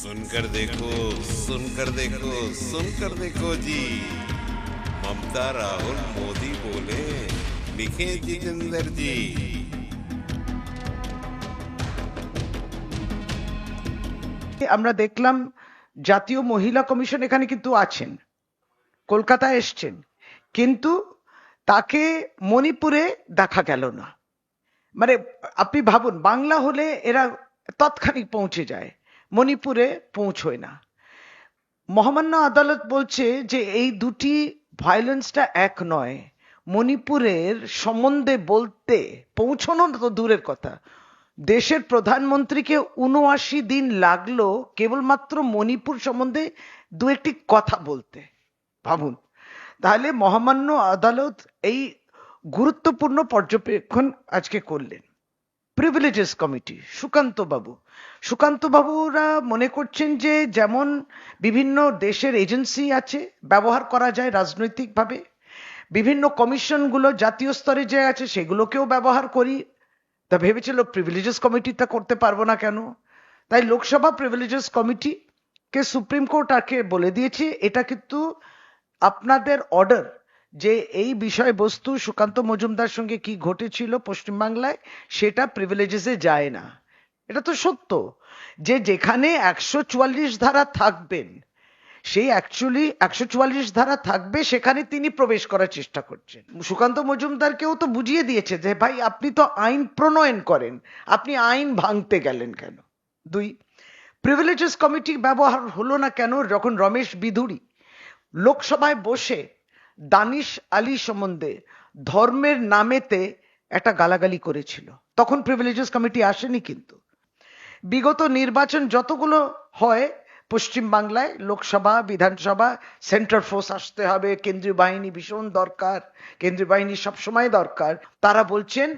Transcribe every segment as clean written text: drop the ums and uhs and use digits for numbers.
सुनकर देखो सुनकर देखो सुनकर देखो जी। ममता राहुल मोदी बोले, लिखे जितेंद्र जी। আমরা দেখলাম জাতীয় মহিলা কমিশন এখানে কিন্তু আছেন, কলকাতায় এসছেন, কিন্তু তাকে মণিপুরে দেখা গেল না। মানে আপনি ভাবুন, বাংলা হলে এরা তৎক্ষণিক পৌঁছে যায়, মণিপুরে পৌঁছয় না। মহামান্য আদালত বলছে যে এই দুটি ভায়োলেন্সটা এক নয়। মণিপুরের সম্বন্ধে বলতে পৌঁছানো তো দূরের কথা, দেশের প্রধানমন্ত্রীকে ৭৯ দিন লাগলো কেবলমাত্র মণিপুর সম্বন্ধে দু একটি কথা বলতে। ভাবুন, তাহলে মহামান্য আদালত এই গুরুত্বপূর্ণ পর্যবেক্ষণ আজকে করলেন। প্রিভিলেজেস কমিটি, সুকান্ত বাবুরা মনে করছেন যে যেমন বিভিন্ন দেশের এজেন্সি আছে, ব্যবহার করা যায় রাজনৈতিকভাবে, বিভিন্ন কমিশনগুলো জাতীয় স্তরে যে আছে সেগুলোকেও ব্যবহার করি। তা ভেবেছিল প্রিভিলেজেস কমিটিটা করতে পারবো না কেন? তাই লোকসভা প্রিভিলেজেস কমিটিকে সুপ্রিম কোর্ট আজকে বলে দিয়েছে এটা কিন্তু আপনাদের অর্ডার, যে এই বিষয়বস্তু সুকান্ত মজুমদার সঙ্গে কি ঘটেছিল পশ্চিমবাংলায় সেটা প্রিভিলেজেসে যায় না। এটা তো সত্য যে যেখানে ১৪৪ ধারা থাকবেন, সেই অ্যাকচুয়ালি ১৪৪ ধারা থাকবে, সেখানে তিনি প্রবেশ করার চেষ্টা করছেন। সুকান্ত মজুমদারকেও তো বুঝিয়ে দিয়েছে যে ভাই আপনি তো আইন প্রণয়ন করেন, আপনি আইন ভাঙতে গেলেন কেন? দুই, প্রিভিলেজেস কমিটি ব্যবহার হলো না কেন যখন রমেশ বিধুরি লোকসভায় বসে দানিশ আলী সম্বন্ধে ধর্মের নামেতে একটা গালাগালি করেছিল, তখন প্রিভিলেজেস কমিটি আসেনি। কিন্তু বিগত নির্বাচন যতগুলো হয় পশ্চিম বাংলায়, লোকসভা, বিধানসভা, সেন্ট্রাল ফোর্স আসতে হবে, কেন্দ্রীয় বাহিনী ভীষণ দরকার, কেন্দ্রীয় বাহিনী সবসময় দরকার। তারা বলছেন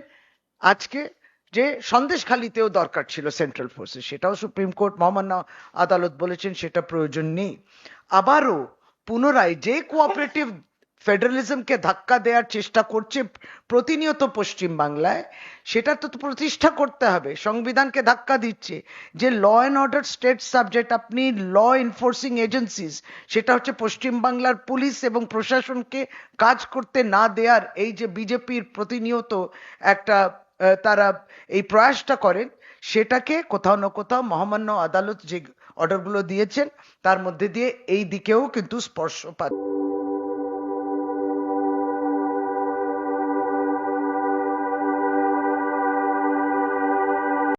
আজকে যে সন্দেশখালিতেও দরকার ছিল সেন্ট্রাল ফোর্সেস, সেটাও সুপ্রিম কোর্ট মহামান্য আদালত বলেছেন সেটা প্রয়োজন নেই। আবারও পুনরায় যে কোঅপারেটিভ ফেডারেলিজমকে ধাক্কা দেওয়ার চেষ্টা করছে প্রতিনিয়ত পশ্চিম বাংলায়, সেটা তো প্রতিষ্ঠা করতে হবে। সংবিধানকে ধাক্কা দিচ্ছে যে law and order state subject, আপনি ল এনফোর্সিং এজেন্সিস, সেটা হচ্ছে পশ্চিম বাংলার পুলিশ এবং প্রশাসনকে কাজ করতে না দেওয়ার এই যে বিজেপির প্রতিনিয়ত একটা তারা এই প্রয়াসটা করেন, সেটাকে কোথাও না কোথাও মহামান্য আদালত যে অর্ডারগুলো দিয়েছেন তার মধ্যে দিয়ে এই দিকেও কিন্তু স্পর্শ পাচ্ছে।